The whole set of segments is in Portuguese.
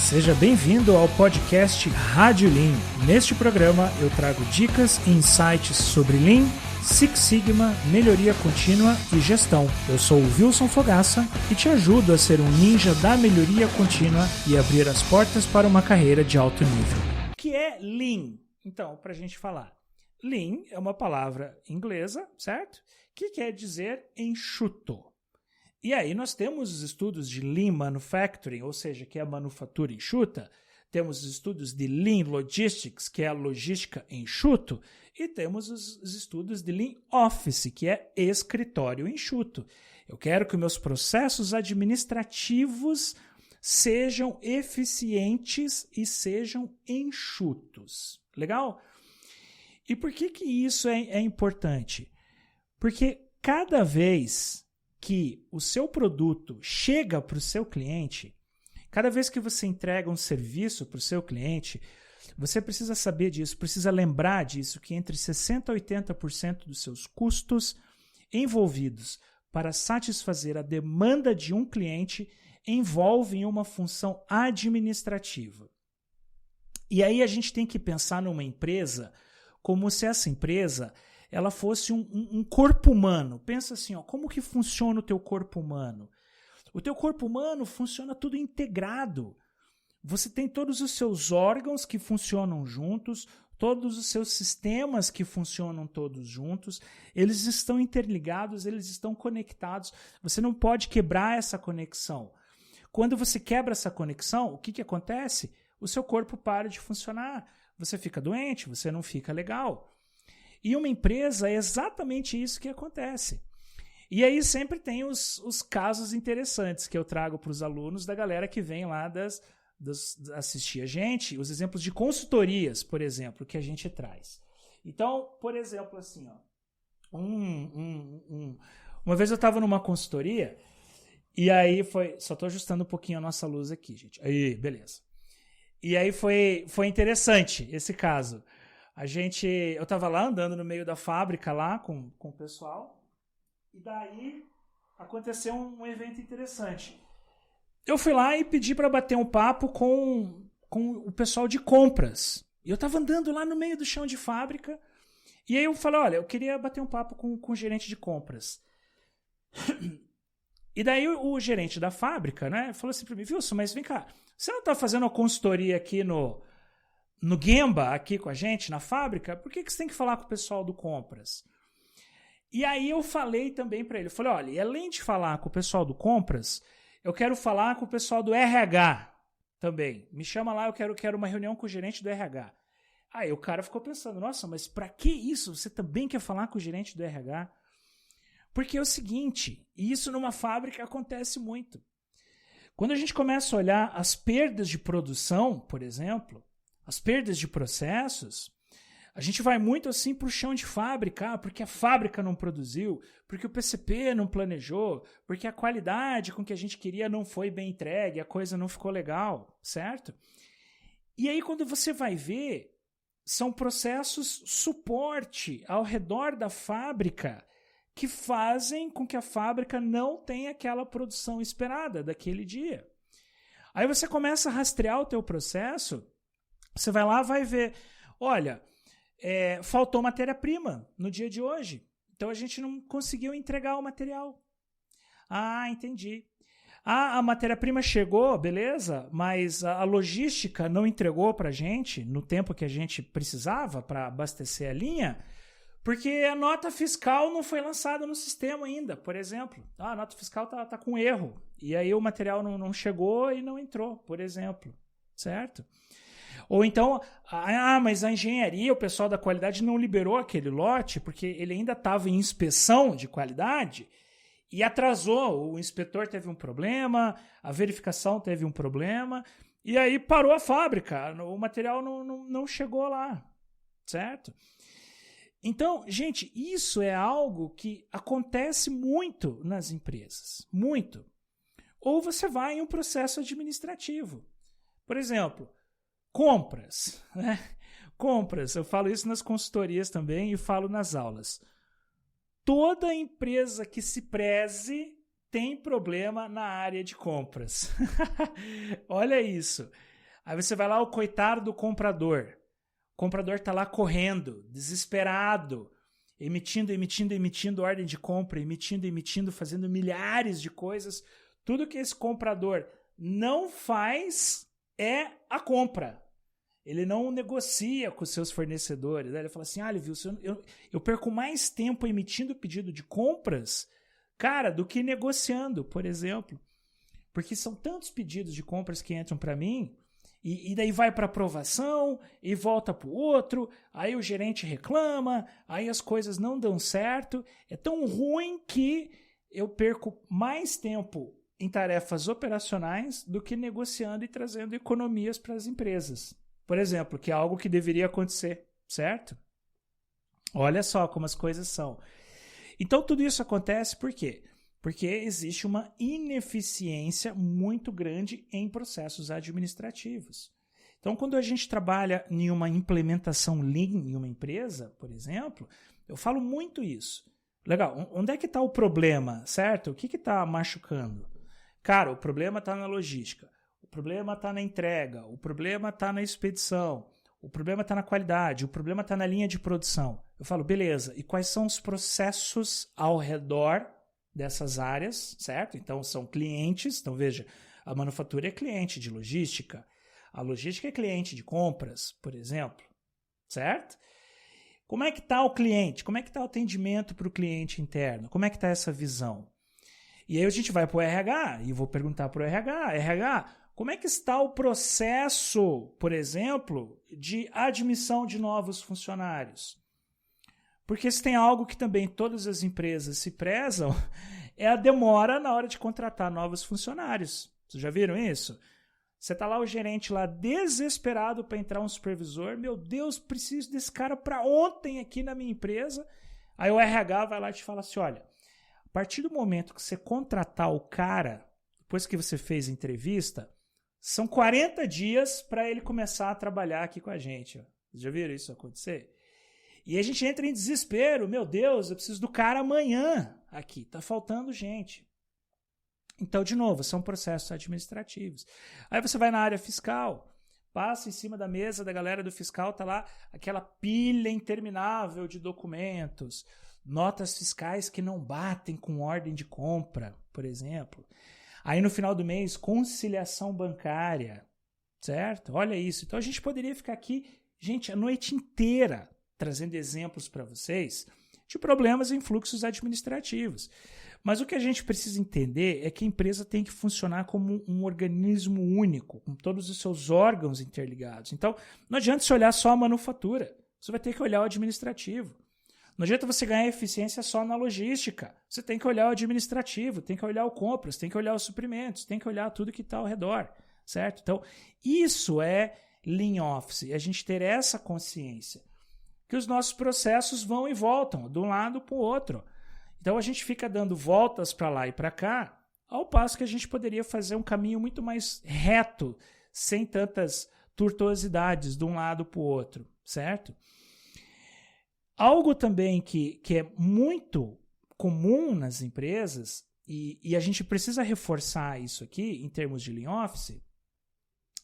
Seja bem-vindo ao podcast Rádio Lean. Neste programa eu trago dicas e insights sobre Lean, Six Sigma, melhoria contínua e gestão. Eu sou o Wilson Fogaça e te ajudo a ser um ninja da melhoria contínua e abrir as portas para uma carreira de alto nível. O que é Lean? Então, para a gente falar. Lean é uma palavra inglesa, certo? Que quer dizer enxuto. E aí nós temos os estudos de Lean Manufacturing, ou seja, que é a manufatura enxuta, temos os estudos de Lean Logistics, que é a logística enxuto, e temos os estudos de Lean Office, que é escritório enxuto. Eu quero que meus processos administrativos sejam eficientes e sejam enxutos. Legal? E por que isso é importante? Porque cada vez que o seu produto chega para o seu cliente, cada vez que você entrega um serviço para o seu cliente, você precisa saber disso, precisa lembrar disso, que entre 60% e 80% dos seus custos envolvidos para satisfazer a demanda de um cliente envolvem uma função administrativa. E aí a gente tem que pensar numa empresa como se essa empresa ela fosse um corpo humano. Pensa assim, ó, como que funciona o teu corpo humano? O teu corpo humano funciona tudo integrado. Você tem todos os seus órgãos que funcionam juntos, todos os seus sistemas que funcionam todos juntos, eles estão interligados, eles estão conectados. Você não pode quebrar essa conexão. Quando você quebra essa conexão, o que acontece? O seu corpo para de funcionar. Você fica doente, você não fica legal. E uma empresa é exatamente isso que acontece. E aí sempre tem os casos interessantes que eu trago para os alunos da galera que vem lá assistir a gente, os exemplos de consultorias, por exemplo, que a gente traz. Então, por exemplo, assim, ó, uma vez eu estava numa consultoria e aí só estou ajustando um pouquinho a nossa luz aqui, gente. Aí, beleza. E aí foi interessante esse caso. Eu estava lá andando no meio da fábrica lá com o pessoal e daí aconteceu um evento interessante. Eu fui lá e pedi para bater um papo com o pessoal de compras. E eu estava andando lá no meio do chão de fábrica e aí eu falei, olha, eu queria bater um papo com o gerente de compras. E daí o gerente da fábrica, né, falou assim para mim, Wilson, mas vem cá, você não está fazendo uma consultoria aqui no Gemba, aqui com a gente, na fábrica? Por que você tem que falar com o pessoal do compras? E aí eu falei também para ele, eu falei, olha, além de falar com o pessoal do compras, eu quero falar com o pessoal do RH também. Me chama lá, eu quero uma reunião com o gerente do RH. Aí o cara ficou pensando, nossa, mas para que isso? Você também quer falar com o gerente do RH? Porque é o seguinte, e isso numa fábrica acontece muito. Quando a gente começa a olhar as perdas de produção, por exemplo, as perdas de processos, a gente vai muito assim para o chão de fábrica, porque a fábrica não produziu, porque o PCP não planejou, porque a qualidade com que a gente queria não foi bem entregue, a coisa não ficou legal, certo? E aí quando você vai ver, são processos suporte ao redor da fábrica que fazem com que a fábrica não tenha aquela produção esperada daquele dia. Aí você começa a rastrear o teu processo. Você vai lá, vai ver, olha, faltou matéria-prima no dia de hoje, então a gente não conseguiu entregar o material. Ah, entendi. Ah, a matéria-prima chegou, beleza, mas a logística não entregou para a gente no tempo que a gente precisava para abastecer a linha, porque a nota fiscal não foi lançada no sistema ainda, por exemplo. Ah, a nota fiscal tá com erro, e aí o material não chegou e não entrou, por exemplo, certo? Ou então, mas a engenharia, o pessoal da qualidade não liberou aquele lote porque ele ainda estava em inspeção de qualidade e atrasou. O inspetor teve um problema, a verificação teve um problema e aí parou a fábrica. O material não chegou lá, certo? Então, gente, isso é algo que acontece muito nas empresas, muito. Ou você vai em um processo administrativo. Por exemplo, compras, né? Compras, eu falo isso nas consultorias também e falo nas aulas. Toda empresa que se preze tem problema na área de compras. Olha isso. Aí você vai lá, o coitado do comprador. O comprador está lá correndo, desesperado, emitindo ordem de compra, emitindo, fazendo milhares de coisas. Tudo que esse comprador não faz é a compra. Ele não negocia com os seus fornecedores. Ele fala assim, Wilson, eu perco mais tempo emitindo pedido de compras, cara, do que negociando, por exemplo. Porque são tantos pedidos de compras que entram para mim, e daí vai para aprovação, e volta para o outro, aí o gerente reclama, aí as coisas não dão certo. É tão ruim que eu perco mais tempo em tarefas operacionais do que negociando e trazendo economias para as empresas. Por exemplo, que é algo que deveria acontecer, certo? Olha só como as coisas são. Então, tudo isso acontece por quê? Porque existe uma ineficiência muito grande em processos administrativos. Então, quando a gente trabalha em uma implementação Lean em uma empresa, por exemplo, eu falo muito isso. Legal, onde é que está o problema, certo? O que está machucando? Cara, o problema está na logística. O problema está na entrega, o problema está na expedição, o problema está na qualidade, o problema está na linha de produção. Eu falo, beleza, e quais são os processos ao redor dessas áreas, certo? Então, são clientes. Então, veja, a manufatura é cliente de logística, a logística é cliente de compras, por exemplo, certo? Como é que está o cliente? Como é que está o atendimento para o cliente interno? Como é que está essa visão? E aí a gente vai para o RH e vou perguntar para o RH, como é que está o processo, por exemplo, de admissão de novos funcionários? Porque se tem algo que também todas as empresas se prezam, é a demora na hora de contratar novos funcionários. Vocês já viram isso? Você está lá, o gerente lá, desesperado para entrar um supervisor. Meu Deus, preciso desse cara para ontem aqui na minha empresa. Aí o RH vai lá e te fala assim, olha, a partir do momento que você contratar o cara, depois que você fez a entrevista, são 40 dias para ele começar a trabalhar aqui com a gente. Vocês já viram isso acontecer? E a gente entra em desespero. Meu Deus, eu preciso do cara amanhã aqui. Tá faltando gente. Então, de novo, são processos administrativos. Aí você vai na área fiscal, passa em cima da mesa da galera do fiscal, tá lá aquela pilha interminável de documentos, notas fiscais que não batem com ordem de compra, por exemplo. Aí no final do mês, conciliação bancária, certo? Olha isso. Então a gente poderia ficar aqui, gente, a noite inteira trazendo exemplos para vocês de problemas em fluxos administrativos. Mas o que a gente precisa entender é que a empresa tem que funcionar como um organismo único, com todos os seus órgãos interligados. Então, não adianta você olhar só a manufatura, você vai ter que olhar o administrativo. Não adianta você ganhar eficiência só na logística. Você tem que olhar o administrativo, tem que olhar o compras, tem que olhar os suprimentos, tem que olhar tudo que está ao redor, certo? Então, isso é Lean Office, a gente ter essa consciência que os nossos processos vão e voltam, de um lado para o outro. Então, a gente fica dando voltas para lá e para cá, ao passo que a gente poderia fazer um caminho muito mais reto, sem tantas tortuosidades de um lado para o outro, certo? Algo também que é muito comum nas empresas, e a gente precisa reforçar isso aqui em termos de Lean Office,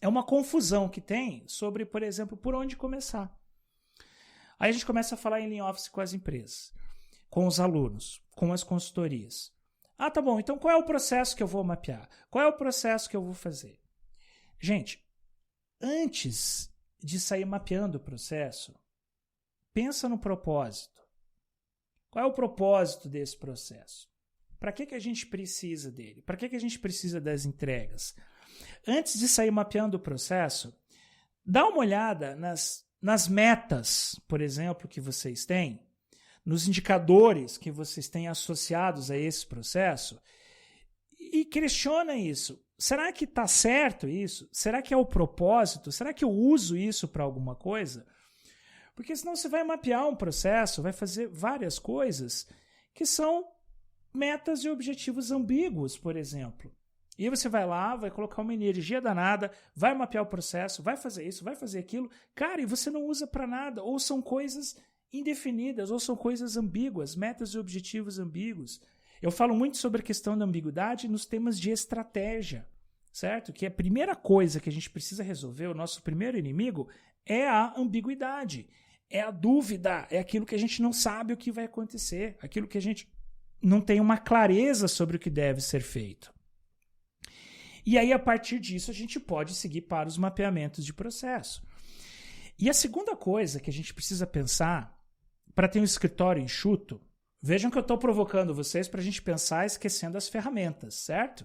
é uma confusão que tem sobre, por exemplo, por onde começar. Aí a gente começa a falar em Lean Office com as empresas, com os alunos, com as consultorias. Ah, tá bom, então qual é o processo que eu vou mapear? Qual é o processo que eu vou fazer? Gente, antes de sair mapeando o processo, pensa no propósito. Qual é o propósito desse processo? Para que a gente precisa dele? Para que a gente precisa das entregas? Antes de sair mapeando o processo, dá uma olhada nas metas, por exemplo, que vocês têm, nos indicadores que vocês têm associados a esse processo e questiona isso. Será que está certo isso? Será que é o propósito? Será que eu uso isso para alguma coisa? Porque senão você vai mapear um processo, vai fazer várias coisas que são metas e objetivos ambíguos, por exemplo. E aí você vai lá, vai colocar uma energia danada, vai mapear o processo, vai fazer isso, vai fazer aquilo. Cara, e você não usa para nada. Ou são coisas indefinidas, ou são coisas ambíguas, metas e objetivos ambíguos. Eu falo muito sobre a questão da ambiguidade nos temas de estratégia, certo? Que a primeira coisa que a gente precisa resolver, o nosso primeiro inimigo, é a ambiguidade, é a dúvida, é aquilo que a gente não sabe o que vai acontecer, aquilo que a gente não tem uma clareza sobre o que deve ser feito. E aí, a partir disso, a gente pode seguir para os mapeamentos de processo. E a segunda coisa que a gente precisa pensar para ter um escritório enxuto, vejam que eu estou provocando vocês para a gente pensar esquecendo as ferramentas, certo?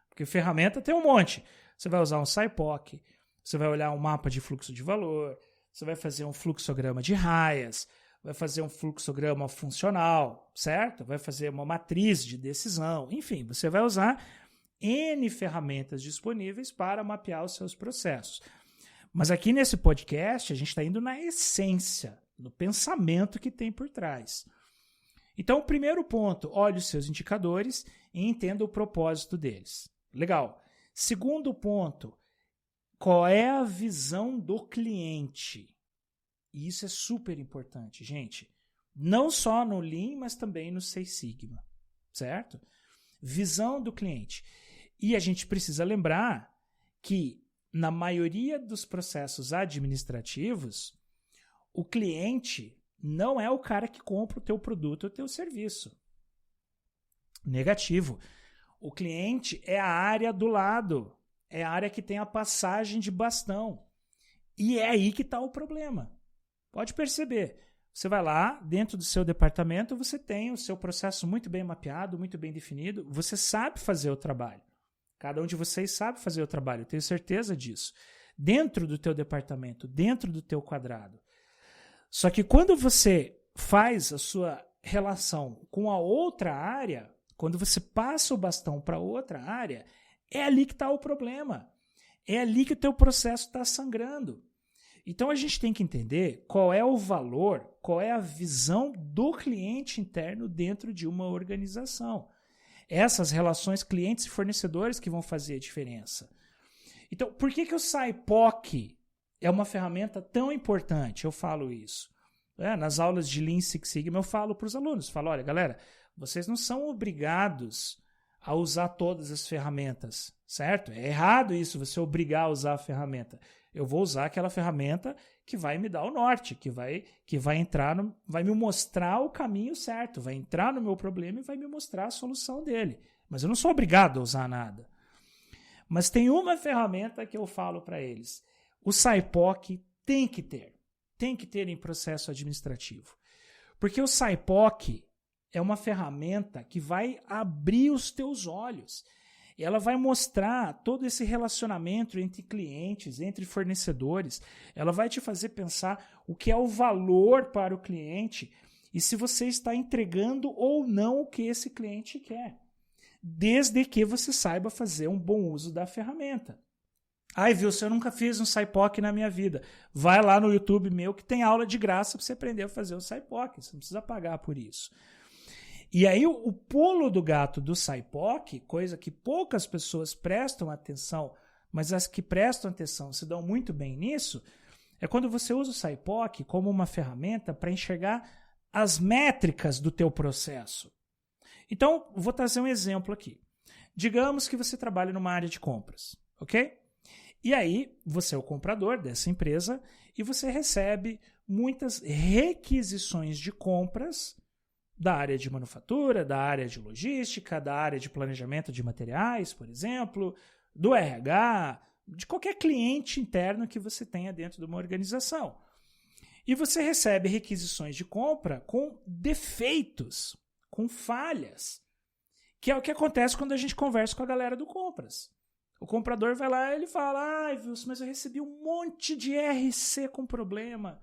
Porque ferramenta tem um monte. Você vai usar um SciPoc, você vai olhar um mapa de fluxo de valor, você vai fazer um fluxograma de raias, vai fazer um fluxograma funcional, certo? Vai fazer uma matriz de decisão. Enfim, você vai usar N ferramentas disponíveis para mapear os seus processos. Mas aqui nesse podcast, a gente está indo na essência, no pensamento que tem por trás. Então, o primeiro ponto, olhe os seus indicadores e entenda o propósito deles. Legal. Segundo ponto, qual é a visão do cliente? E isso é super importante, gente. Não só no Lean, mas também no Six Sigma, certo? Visão do cliente. E a gente precisa lembrar que, na maioria dos processos administrativos, o cliente não é o cara que compra o teu produto ou o teu serviço. Negativo. O cliente é a área do lado. É a área que tem a passagem de bastão. E é aí que está o problema. Pode perceber. Você vai lá, dentro do seu departamento, você tem o seu processo muito bem mapeado, muito bem definido. Você sabe fazer o trabalho. Cada um de vocês sabe fazer o trabalho, eu tenho certeza disso. Dentro do teu departamento, dentro do teu quadrado. Só que quando você faz a sua relação com a outra área, quando você passa o bastão para outra área, é ali que está o problema. É ali que o teu processo está sangrando. Então a gente tem que entender qual é o valor, qual é a visão do cliente interno dentro de uma organização. Essas relações clientes e fornecedores que vão fazer a diferença. Então, por que o SciPoc é uma ferramenta tão importante? Eu falo isso. Nas aulas de Lean Six Sigma eu falo para os alunos, falo, olha galera, vocês não são obrigados a usar todas as ferramentas, certo? É errado isso, você obrigar a usar a ferramenta. Eu vou usar aquela ferramenta que vai me dar o norte, que vai vai me mostrar o caminho certo, vai entrar no meu problema e vai me mostrar a solução dele. Mas eu não sou obrigado a usar nada. Mas tem uma ferramenta que eu falo para eles. O SciPoc tem que ter em processo administrativo. Porque o SciPoc é uma ferramenta que vai abrir os teus olhos. E ela vai mostrar todo esse relacionamento entre clientes, entre fornecedores. Ela vai te fazer pensar o que é o valor para o cliente e se você está entregando ou não o que esse cliente quer. Desde que você saiba fazer um bom uso da ferramenta. Ai, Wilson, eu nunca fiz um SciPoc na minha vida. Vai lá no YouTube meu que tem aula de graça para você aprender a fazer o SciPoc. Você não precisa pagar por isso. E aí o pulo do gato do SciPoc, coisa que poucas pessoas prestam atenção, mas as que prestam atenção se dão muito bem nisso, é quando você usa o SciPoc como uma ferramenta para enxergar as métricas do teu processo. Então, vou trazer um exemplo aqui. Digamos que você trabalha numa área de compras, ok? E aí, você é o comprador dessa empresa e você recebe muitas requisições de compras da área de manufatura, da área de logística, da área de planejamento de materiais, por exemplo, do RH, de qualquer cliente interno que você tenha dentro de uma organização. E você recebe requisições de compra com defeitos, com falhas, que é o que acontece quando a gente conversa com a galera do compras. O comprador vai lá e ele fala, ai, Wilson, mas eu recebi um monte de RC com problema.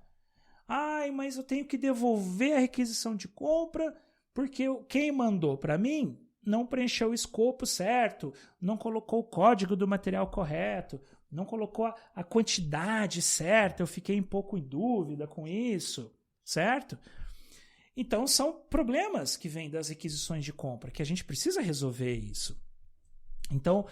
Ai, mas eu tenho que devolver a requisição de compra porque quem mandou para mim não preencheu o escopo certo, não colocou o código do material correto, não colocou a quantidade certa, eu fiquei um pouco em dúvida com isso, certo? Então, são problemas que vêm das requisições de compra, que a gente precisa resolver isso. Então,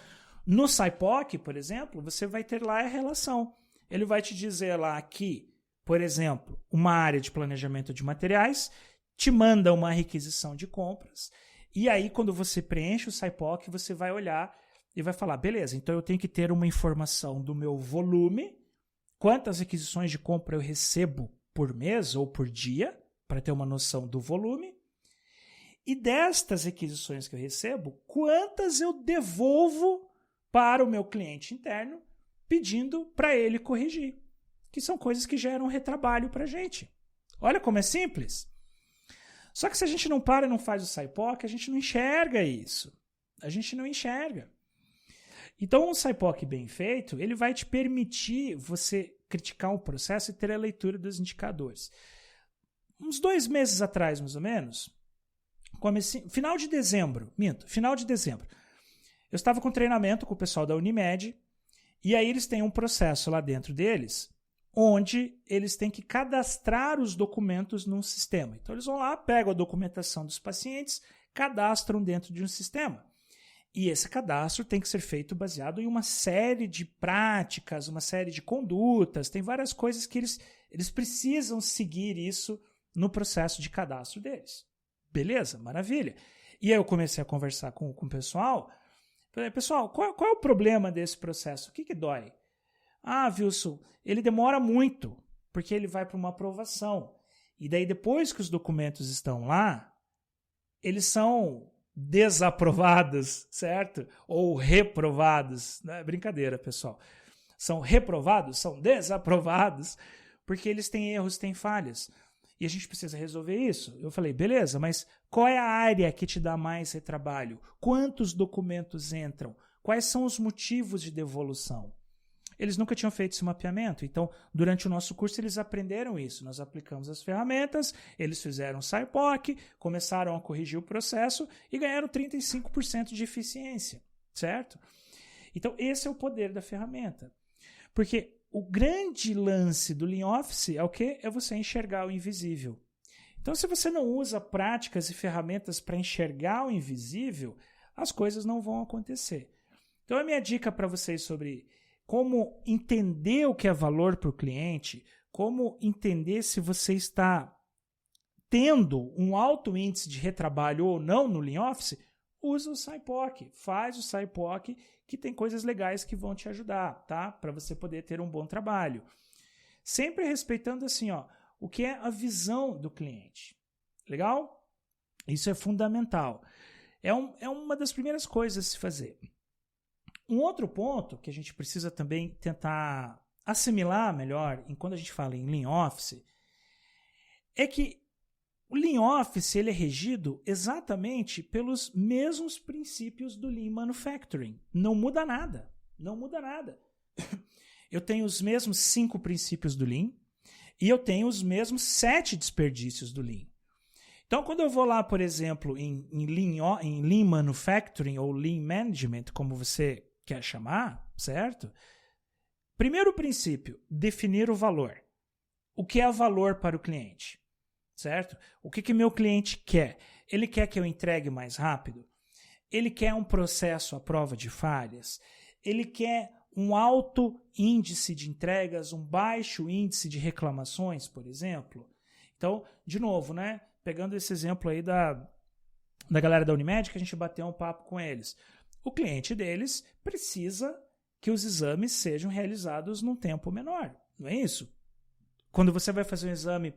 no SciPoc, por exemplo, você vai ter lá a relação. Ele vai te dizer lá que, por exemplo, uma área de planejamento de materiais te manda uma requisição de compras e aí, quando você preenche o SciPoc, você vai olhar e vai falar, beleza, então eu tenho que ter uma informação do meu volume, quantas requisições de compra eu recebo por mês ou por dia, para ter uma noção do volume, e destas requisições que eu recebo, quantas eu devolvo para o meu cliente interno, pedindo para ele corrigir, que são coisas que geram retrabalho para a gente. Olha como é simples. Só que se a gente não para e não faz o SIPOC, a gente não enxerga isso. A gente não enxerga. Então, um SIPOC bem feito, ele vai te permitir você criticar um processo e ter a leitura dos indicadores. Uns 2 meses atrás, mais ou menos, final de dezembro, eu estava com treinamento com o pessoal da Unimed, e aí eles têm um processo lá dentro deles, onde eles têm que cadastrar os documentos num sistema. Então eles vão lá, pegam a documentação dos pacientes, cadastram dentro de um sistema. E esse cadastro tem que ser feito baseado em uma série de práticas, uma série de condutas, tem várias coisas que eles precisam seguir isso no processo de cadastro deles. Beleza, maravilha. E aí eu comecei a conversar com o pessoal. Falei, pessoal, qual é o problema desse processo? O que dói? Ah, Wilson, ele demora muito, porque ele vai para uma aprovação. E daí depois que os documentos estão lá, eles são desaprovados, certo? Ou reprovados. Não é brincadeira, pessoal. São reprovados, são desaprovados, porque eles têm erros, têm falhas. E a gente precisa resolver isso. Eu falei, beleza, mas qual é a área que te dá mais retrabalho? Quantos documentos entram? Quais são os motivos de devolução? Eles nunca tinham feito esse mapeamento, então durante o nosso curso eles aprenderam isso. Nós aplicamos as ferramentas, eles fizeram o SIPOC, começaram a corrigir o processo e ganharam 35% de eficiência, certo? Então esse é o poder da ferramenta. Porque o grande lance do Lean Office é o quê? É você enxergar o invisível. Então se você não usa práticas e ferramentas para enxergar o invisível, as coisas não vão acontecer. Então a minha dica para vocês sobre como entender o que é valor para o cliente, como entender se você está tendo um alto índice de retrabalho ou não no Lean Office, usa o SIPOC, faz o SIPOC, que tem coisas legais que vão te ajudar, tá? Para você poder ter um bom trabalho. Sempre respeitando assim, ó, o que é a visão do cliente. Legal? Isso é fundamental. É uma das primeiras coisas a se fazer. Um outro ponto que a gente precisa também tentar assimilar melhor quando a gente fala em Lean Office é que o Lean Office ele é regido exatamente pelos mesmos princípios do Lean Manufacturing. Não muda nada. Não muda nada. Eu tenho os mesmos 5 princípios do Lean e eu tenho os mesmos 7 desperdícios do Lean. Então, quando eu vou lá, por exemplo, em Lean Manufacturing ou Lean Management, como você quer chamar, certo? Primeiro princípio, definir o valor. O que é valor para o cliente? Certo? O que meu cliente quer? Ele quer que eu entregue mais rápido? Ele quer um processo à prova de falhas? Ele quer um alto índice de entregas, um baixo índice de reclamações, por exemplo? Então, de novo, né? Pegando esse exemplo aí da galera da Unimed, que a gente bateu um papo com eles. O cliente deles precisa que os exames sejam realizados num tempo menor, não é isso? Quando você vai fazer um exame,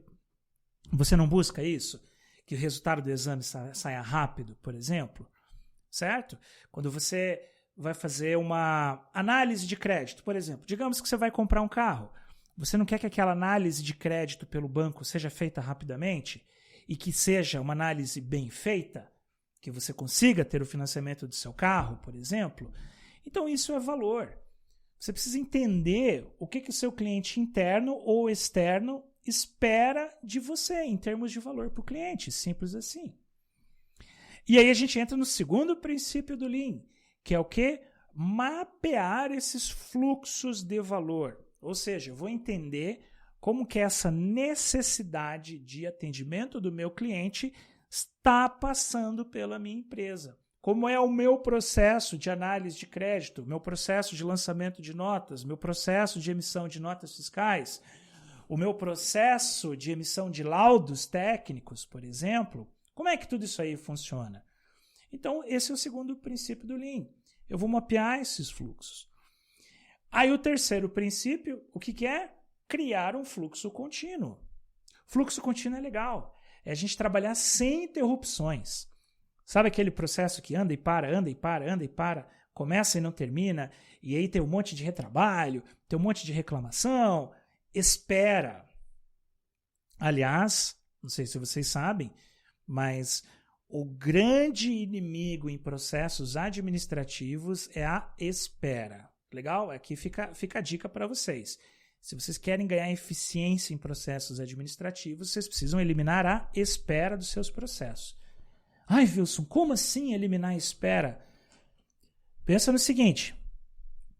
você não busca isso? Que o resultado do exame saia rápido, por exemplo? Certo? Quando você vai fazer uma análise de crédito, por exemplo, digamos que você vai comprar um carro, você não quer que aquela análise de crédito pelo banco seja feita rapidamente e que seja uma análise bem feita, que você consiga ter o financiamento do seu carro, por exemplo? Então isso é valor. Você precisa entender o que o seu cliente interno ou externo espera de você em termos de valor para o cliente, simples assim. E aí a gente entra no segundo princípio do Lean, que é o quê? Mapear esses fluxos de valor. Ou seja, eu vou entender como que essa necessidade de atendimento do meu cliente está passando pela minha empresa. Como é o meu processo de análise de crédito, meu processo de lançamento de notas, meu processo de emissão de notas fiscais, o meu processo de emissão de laudos técnicos, por exemplo. Como é que tudo isso aí funciona? Então, esse é o segundo princípio do Lean. Eu vou mapear esses fluxos. Aí o terceiro princípio, o que é? Criar um fluxo contínuo. Fluxo contínuo é legal. É a gente trabalhar sem interrupções. Sabe aquele processo que anda e para, anda e para, anda e para, começa e não termina, e aí tem um monte de retrabalho, tem um monte de reclamação, espera. Aliás, não sei se vocês sabem, mas o grande inimigo em processos administrativos é a espera. Legal? Aqui fica a dica para vocês. Se vocês querem ganhar eficiência em processos administrativos, vocês precisam eliminar a espera dos seus processos. Ai, Wilson, como assim eliminar a espera? Pensa no seguinte,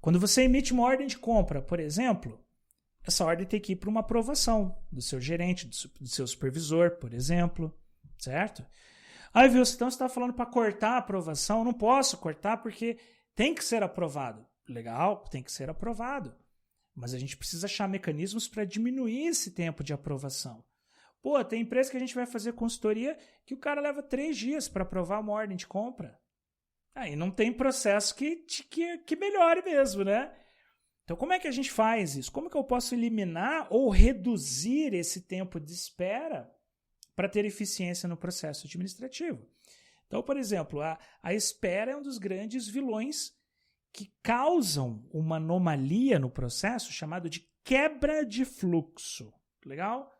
quando você emite uma ordem de compra, por exemplo, essa ordem tem que ir para uma aprovação do seu gerente, do seu supervisor, por exemplo, certo? Ai, Wilson, então você está falando para cortar a aprovação? Eu não posso cortar porque tem que ser aprovado. Legal, tem que ser aprovado. Mas a gente precisa achar mecanismos para diminuir esse tempo de aprovação. Pô, tem empresa que a gente vai fazer consultoria que o cara leva 3 dias para aprovar uma ordem de compra. Aí não tem processo que melhore mesmo, né? Então como é que a gente faz isso? Como que eu posso eliminar ou reduzir esse tempo de espera para ter eficiência no processo administrativo? Então, por exemplo, a espera é um dos grandes vilões que causam uma anomalia no processo chamado de quebra de fluxo. Legal?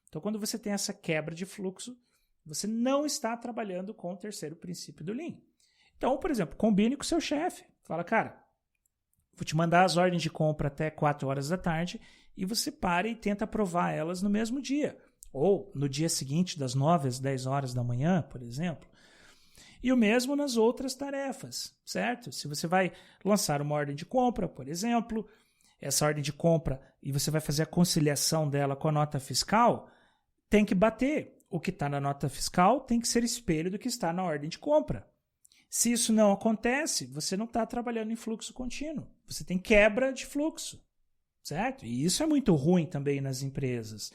Então, quando você tem essa quebra de fluxo, você não está trabalhando com o terceiro princípio do Lean. Então, por exemplo, combine com o seu chefe. Fala, cara, vou te mandar as ordens de compra até 4 horas da tarde e você para e tenta aprovar elas no mesmo dia. Ou no dia seguinte, das 9 às 10 horas da manhã, por exemplo. E o mesmo nas outras tarefas, certo? Se você vai lançar uma ordem de compra, por exemplo, essa ordem de compra e você vai fazer a conciliação dela com a nota fiscal, tem que bater. O que está na nota fiscal tem que ser espelho do que está na ordem de compra. Se isso não acontece, você não está trabalhando em fluxo contínuo. Você tem quebra de fluxo, certo? E isso é muito ruim também nas empresas.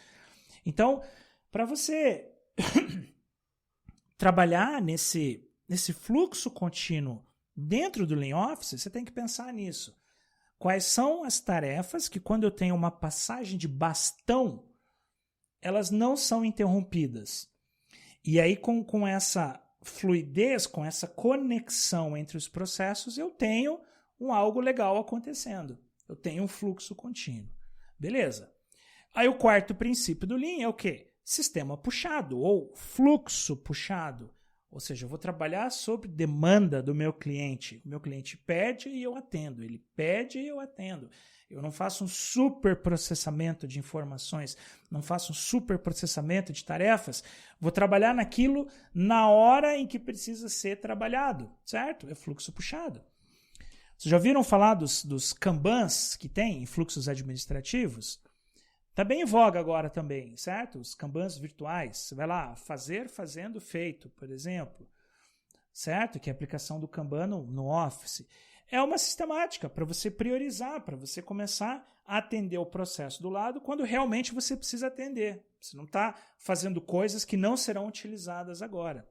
Então, para você trabalhar nesse fluxo contínuo dentro do Lean Office, você tem que pensar nisso. Quais são as tarefas que, quando eu tenho uma passagem de bastão, elas não são interrompidas? E aí, com essa fluidez, com essa conexão entre os processos, eu tenho algo legal acontecendo. Eu tenho um fluxo contínuo. Beleza. Aí o quarto princípio do Lean é o quê? Sistema puxado ou fluxo puxado. Ou seja, eu vou trabalhar sobre demanda do meu cliente. O meu cliente pede e eu atendo. Ele pede e eu atendo. Eu não faço um super processamento de informações, não faço um super processamento de tarefas. Vou trabalhar naquilo na hora em que precisa ser trabalhado, certo? É fluxo puxado. Vocês já ouviram falar dos Kanbans que tem em fluxos administrativos? Está bem em voga agora também, certo? Os Kanbans virtuais. Você vai lá, fazer, fazendo, feito, por exemplo. Certo? Que é a aplicação do Kanban no Office. É uma sistemática para você priorizar, para você começar a atender o processo do lado quando realmente você precisa atender. Você não está fazendo coisas que não serão utilizadas agora.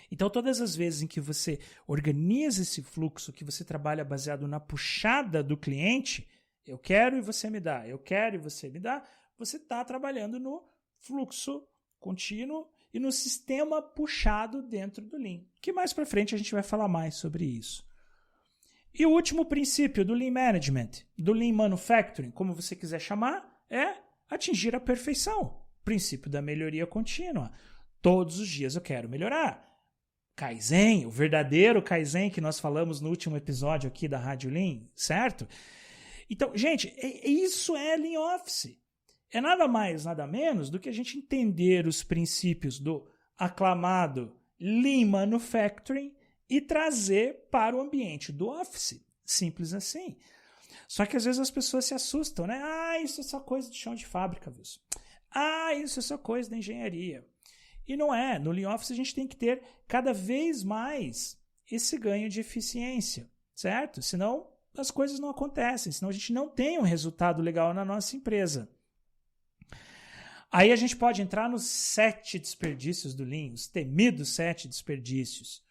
Então, todas as vezes em que você organiza esse fluxo, que você trabalha baseado na puxada do cliente, eu quero e você me dá, eu quero e você me dá, você está trabalhando no fluxo contínuo e no sistema puxado dentro do Lean. Que mais para frente a gente vai falar mais sobre isso. E o último princípio do Lean Management, do Lean Manufacturing, como você quiser chamar, é atingir a perfeição. Princípio da melhoria contínua. Todos os dias eu quero melhorar. Kaizen, o verdadeiro Kaizen que nós falamos no último episódio aqui da Rádio Lean, certo? Então, gente, isso é Lean Office. É nada mais, nada menos do que a gente entender os princípios do aclamado Lean Manufacturing e trazer para o ambiente do Office. Simples assim. Só que às vezes as pessoas se assustam, né? Ah, isso é só coisa de chão de fábrica, Wilson. Ah, isso é só coisa da engenharia. E não é. No Lean Office a gente tem que ter cada vez mais esse ganho de eficiência, certo? Senão as coisas não acontecem, senão a gente não tem um resultado legal na nossa empresa. Aí a gente pode entrar nos 7 desperdícios do Lean, os temidos 7 desperdícios.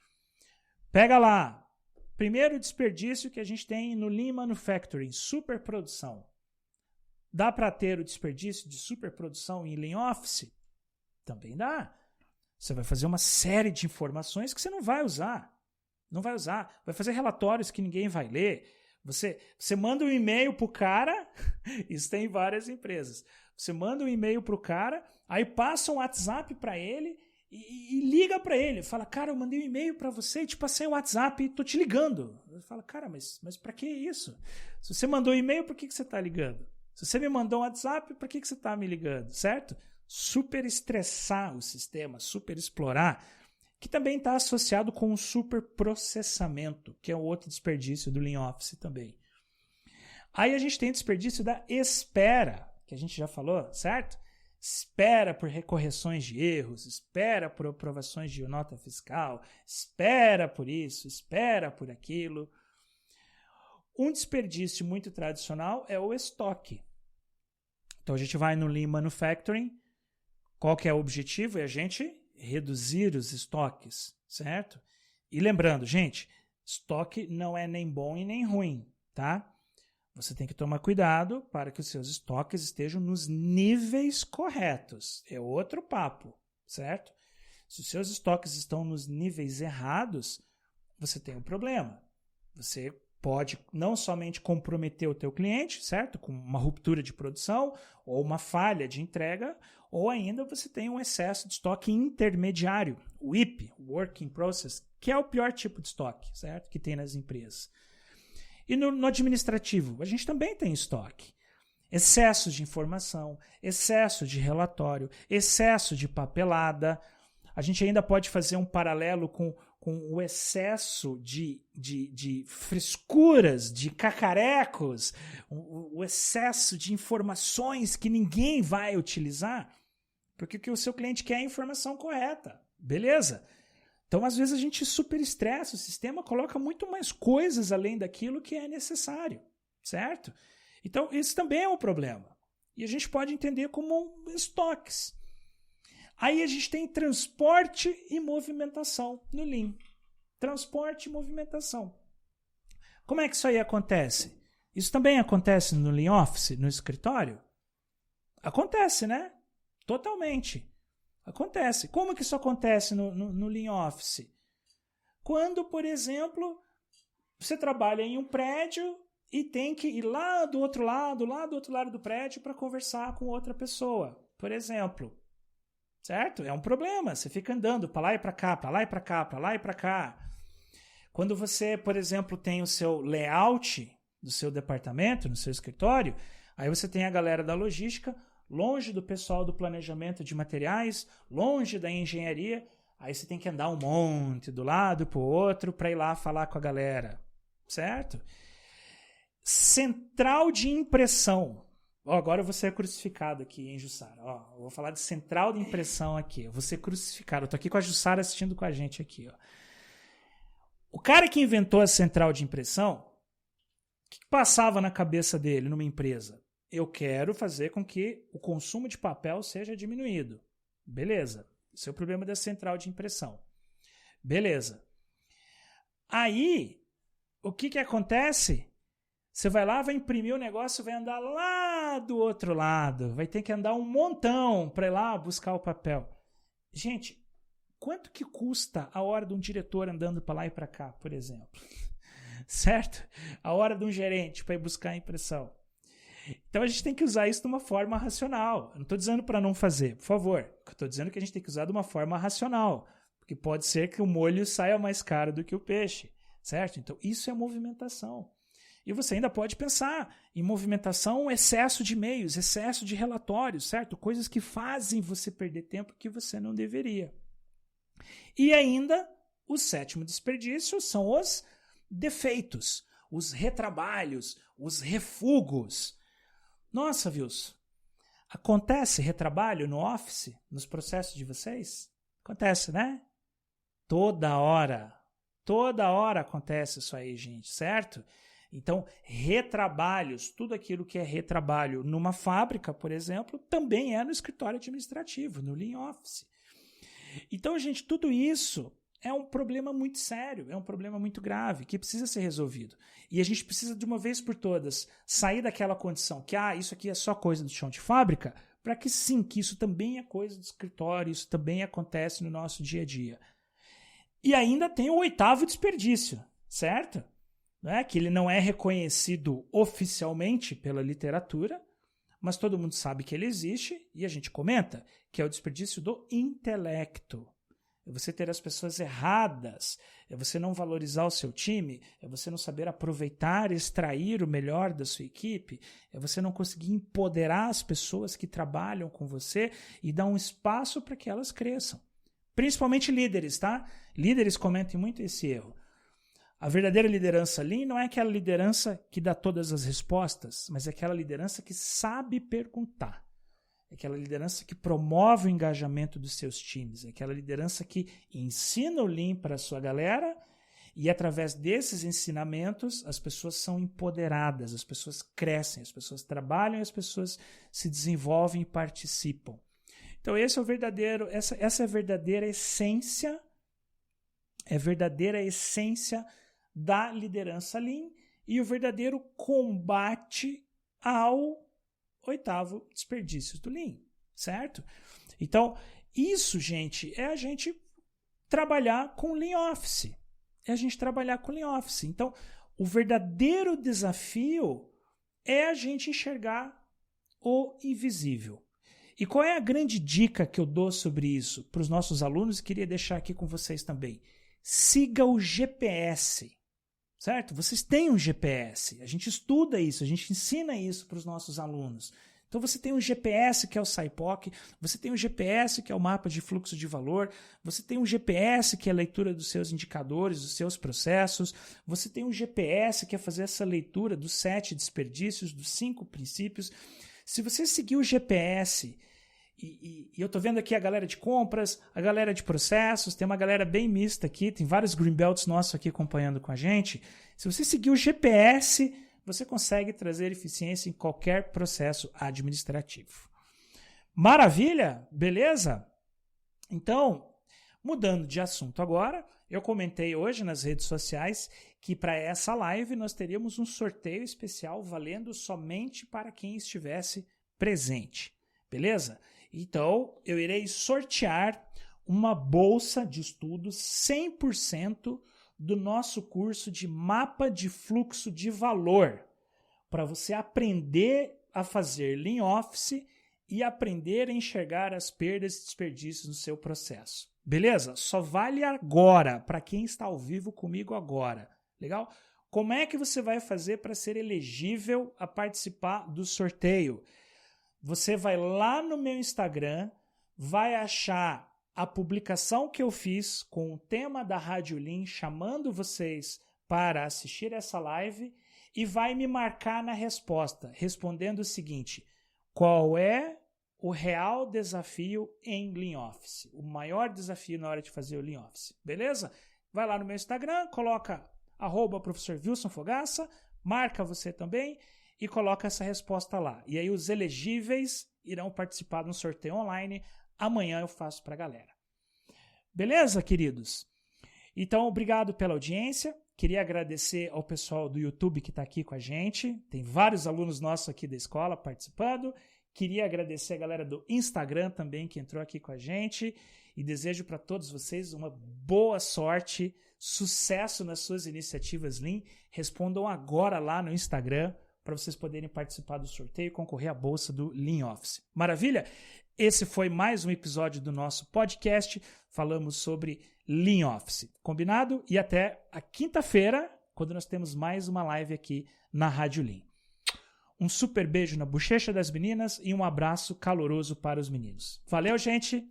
Pega lá, Primeiro desperdício que a gente tem no Lean Manufacturing, superprodução. Dá para ter o desperdício de superprodução em Lean Office? Também dá. Você vai fazer uma série de informações que você não vai usar. Não vai usar. Vai fazer relatórios que ninguém vai ler. Você manda um e-mail para o cara, isso tem em várias empresas. Você manda um e-mail para o cara, aí passa um WhatsApp para ele e liga para ele. Fala, cara, eu mandei um e-mail para você, te passei um WhatsApp e tô te ligando. Ele fala, cara, mas para que isso? Se você mandou um e-mail, por que você está ligando? Se você me mandou um WhatsApp, por que você está me ligando? Certo? Super estressar o sistema, super explorar, que também está associado com o superprocessamento, que é o outro desperdício do Lean Office também. Aí a gente tem o desperdício da espera, que a gente já falou, certo? Espera por recorreções de erros, espera por aprovações de nota fiscal, espera por isso, espera por aquilo. Um desperdício muito tradicional é o estoque. Então a gente vai no Lean Manufacturing, qual que é o objetivo? É a gente reduzir os estoques, certo? E lembrando, gente, estoque não é nem bom e nem ruim, tá? Você tem que tomar cuidado para que os seus estoques estejam nos níveis corretos. É outro papo, certo? Se os seus estoques estão nos níveis errados, você tem um problema. Você pode não somente comprometer o teu cliente, certo? Com uma ruptura de produção ou uma falha de entrega, ou ainda você tem um excesso de estoque intermediário, o WIP, Work in Process, que é o pior tipo de estoque, certo? Que tem nas empresas. E no administrativo, a gente também tem estoque. Excesso de informação, excesso de relatório, excesso de papelada. A gente ainda pode fazer um paralelo com o excesso de frescuras, de cacarecos, o excesso de informações que ninguém vai utilizar, porque o que o seu cliente quer é a informação correta. Beleza? Então, às vezes, a gente superestressa o sistema, coloca muito mais coisas além daquilo que é necessário, certo? Então, isso também é um problema. E a gente pode entender como estoques. Aí a gente tem transporte e movimentação no Lean. Transporte e movimentação. Como é que isso aí acontece? Isso também acontece no Lean Office, no escritório? Acontece, né? Totalmente. Acontece. Como que isso acontece no Lean Office? Quando, por exemplo, você trabalha em um prédio e tem que ir lá do outro lado do prédio para conversar com outra pessoa, por exemplo. Certo? É um problema. Você fica andando para lá e para cá, para lá e para cá, para lá e para cá. Quando você, por exemplo, tem o seu layout do seu departamento, no seu escritório, aí você tem a galera da logística longe do pessoal do planejamento de materiais, longe da engenharia, aí você tem que andar um monte do lado para o outro para ir lá falar com a galera, certo? Central de impressão. Agora eu vou ser crucificado aqui em Jussara. Eu vou falar de central de impressão aqui. Eu vou ser crucificado. Eu tô aqui com a Jussara assistindo com a gente aqui. O cara que inventou a central de impressão, o que passava na cabeça dele numa empresa? Eu quero fazer com que o consumo de papel seja diminuído. Beleza. Esse é o problema da central de impressão. Beleza. Aí, o que acontece? Você vai lá, vai imprimir o negócio, vai andar lá do outro lado. Vai ter que andar um montão para ir lá buscar o papel. Gente, quanto que custa a hora de um diretor andando para lá e para cá, por exemplo? Certo? A hora de um gerente para ir buscar a impressão. Então a gente tem que usar isso de uma forma racional. Eu não estou dizendo para não fazer, por favor. Eu estou dizendo que a gente tem que usar de uma forma racional. Porque pode ser que o molho saia mais caro do que o peixe. Certo? Então isso é movimentação. E você ainda pode pensar em movimentação, excesso de e-mails, excesso de relatórios, certo? Coisas que fazem você perder tempo que você não deveria. E ainda, o sétimo desperdício são os defeitos, os retrabalhos, os refugos. Nossa, Wilson, acontece retrabalho no Office, nos processos de vocês? Acontece, né? Toda hora acontece isso aí, gente, certo? Então, retrabalhos, tudo aquilo que é retrabalho numa fábrica, por exemplo, também é no escritório administrativo, no Lean Office. Então, gente, tudo isso é um problema muito sério, é um problema muito grave, que precisa ser resolvido. E a gente precisa, de uma vez por todas, sair daquela condição que, isso aqui é só coisa do chão de fábrica, para que sim, que isso também é coisa do escritório, isso também acontece no nosso dia a dia. E ainda tem o 8º desperdício, certo? Né? Que ele não é reconhecido oficialmente pela literatura, mas todo mundo sabe que ele existe e a gente comenta, que é o desperdício do intelecto. É você ter as pessoas erradas, é você não valorizar o seu time, é você não saber aproveitar e extrair o melhor da sua equipe, é você não conseguir empoderar as pessoas que trabalham com você e dar um espaço para que elas cresçam. Principalmente líderes, tá? Líderes cometem muito esse erro. A verdadeira liderança Lean não é aquela liderança que dá todas as respostas, mas é aquela liderança que sabe perguntar. É aquela liderança que promove o engajamento dos seus times. É aquela liderança que ensina o Lean para a sua galera e, através desses ensinamentos, as pessoas são empoderadas, as pessoas crescem, as pessoas trabalham e as pessoas se desenvolvem e participam. Então, esse é o verdadeiro, essa é a verdadeira essência, da liderança Lean e o verdadeiro combate ao 8º desperdício do Lean, certo? Então, isso, gente, é a gente trabalhar com Lean Office. Então, o verdadeiro desafio é a gente enxergar o invisível. E qual é a grande dica que eu dou sobre isso para os nossos alunos e queria deixar aqui com vocês também? Siga o GPS, certo? Vocês têm um GPS, a gente estuda isso, a gente ensina isso para os nossos alunos. Então você tem um GPS que é o SIPOC, você tem um GPS que é o mapa de fluxo de valor, você tem um GPS que é a leitura dos seus indicadores, dos seus processos, você tem um GPS que é fazer essa leitura dos 7 desperdícios, dos 5 princípios. Se você seguir o GPS, e eu estou vendo aqui a galera de compras, a galera de processos, tem uma galera bem mista aqui, tem vários Greenbelts nossos aqui acompanhando com a gente. Se você seguir o GPS, você consegue trazer eficiência em qualquer processo administrativo. Maravilha? Beleza? Então, mudando de assunto agora, eu comentei hoje nas redes sociais que para essa live nós teríamos um sorteio especial valendo somente para quem estivesse presente. Beleza? Então, eu irei sortear uma bolsa de estudos 100% do nosso curso de mapa de fluxo de valor, para você aprender a fazer Lean Office e aprender a enxergar as perdas e desperdícios no seu processo. Beleza? Só vale agora, para quem está ao vivo comigo agora. Legal? Como é que você vai fazer para ser elegível a participar do sorteio? Você vai lá no meu Instagram, vai achar a publicação que eu fiz com o tema da Rádio Lean, chamando vocês para assistir essa live e vai me marcar na resposta, respondendo o seguinte: qual é o real desafio em Lean Office? O maior desafio na hora de fazer o Lean Office, beleza? Vai lá no meu Instagram, coloca @professor Wilson Fogaça, marca você também e coloca essa resposta lá. E aí os elegíveis irão participar de um sorteio online. Amanhã eu faço para a galera. Beleza, queridos? Então, obrigado pela audiência. Queria agradecer ao pessoal do YouTube que está aqui com a gente. Tem vários alunos nossos aqui da escola participando. Queria agradecer a galera do Instagram também que entrou aqui com a gente. E desejo para todos vocês uma boa sorte, sucesso nas suas iniciativas Lean. Respondam agora lá no Instagram para vocês poderem participar do sorteio e concorrer à bolsa do Lean Office. Maravilha? Esse foi mais um episódio do nosso podcast. Falamos sobre Lean Office. Combinado? E até a quinta-feira, quando nós temos mais uma live aqui na Rádio Lean. Um super beijo na bochecha das meninas e um abraço caloroso para os meninos. Valeu, gente!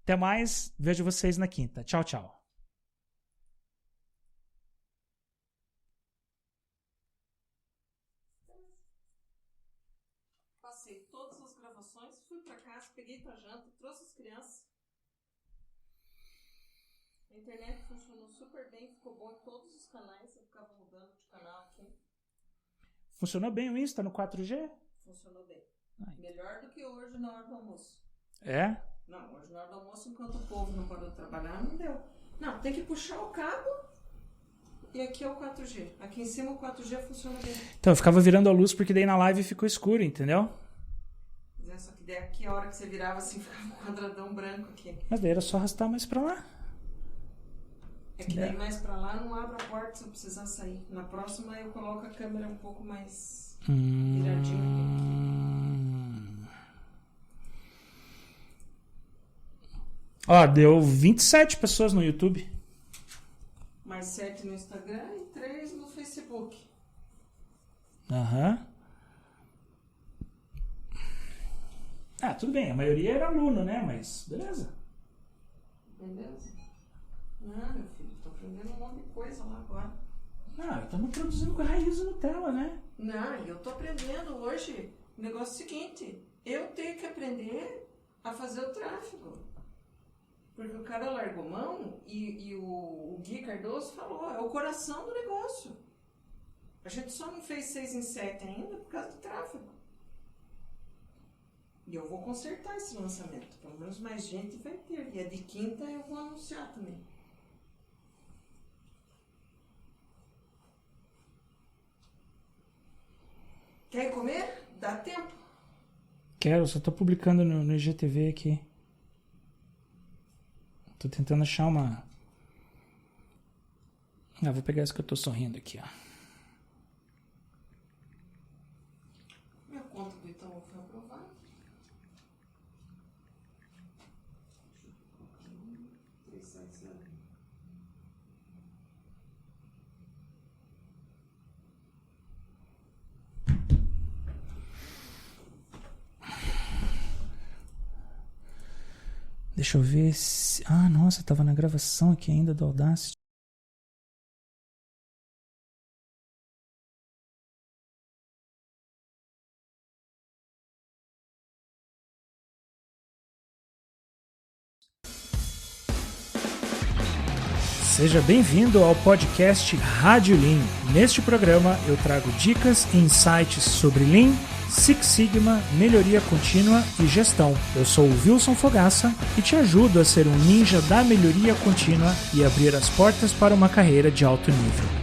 Até mais. Vejo vocês na quinta. Tchau, tchau. Passei todas as gravações, fui pra casa, peguei pra janta, trouxe as crianças. A internet funcionou super bem, ficou bom em todos os canais. Eu ficava mudando de canal aqui. Funcionou bem o Insta no 4G? Funcionou bem. Ai. Melhor do que hoje na hora do almoço. É? Não, hoje na hora do almoço, enquanto o povo não parou de trabalhar, não deu. Não, tem que puxar o cabo e aqui é o 4G. Aqui em cima o 4G funciona bem. Então, eu ficava virando a luz porque daí na live ficou escuro, entendeu? Só que daí aqui a hora que você virava assim, ficava um quadradão branco aqui. Mas daí era só arrastar mais pra lá. É que daí mais pra lá não abre a porta se eu precisar sair. Na próxima eu coloco a câmera um pouco mais viradinha. Ó, deu 27 pessoas no YouTube. Mais 7 no Instagram e 3 no Facebook. Aham. Ah, tudo bem, a maioria era aluno, né? Mas beleza. Beleza? Não, meu filho, tô aprendendo um monte de coisa lá agora. Ah, estamos produzindo com raiz e Nutella, né? Não, eu tô aprendendo hoje o negócio seguinte. Eu tenho que aprender a fazer o tráfego. Porque o cara largou mão e o Gui Cardoso falou, é o coração do negócio. A gente só não fez 6 em 7 ainda por causa do tráfego. E eu vou consertar esse lançamento. Pelo menos mais gente vai ter. E a de quinta eu vou anunciar também. Quer ir comer? Dá tempo? Quero, só tô publicando no IGTV aqui. Tô tentando achar uma... Ah, vou pegar essa que eu tô sorrindo aqui, ó. Minha conta do Itaú foi aprovada. Deixa eu ver se... Ah, nossa, tava na gravação aqui ainda do Audacity. Seja bem-vindo ao podcast Rádio Lean. Neste programa eu trago dicas e insights sobre Lean, Six Sigma, melhoria contínua e gestão. Eu sou o Wilson Fogaça e te ajudo a ser um ninja da melhoria contínua e abrir as portas para uma carreira de alto nível.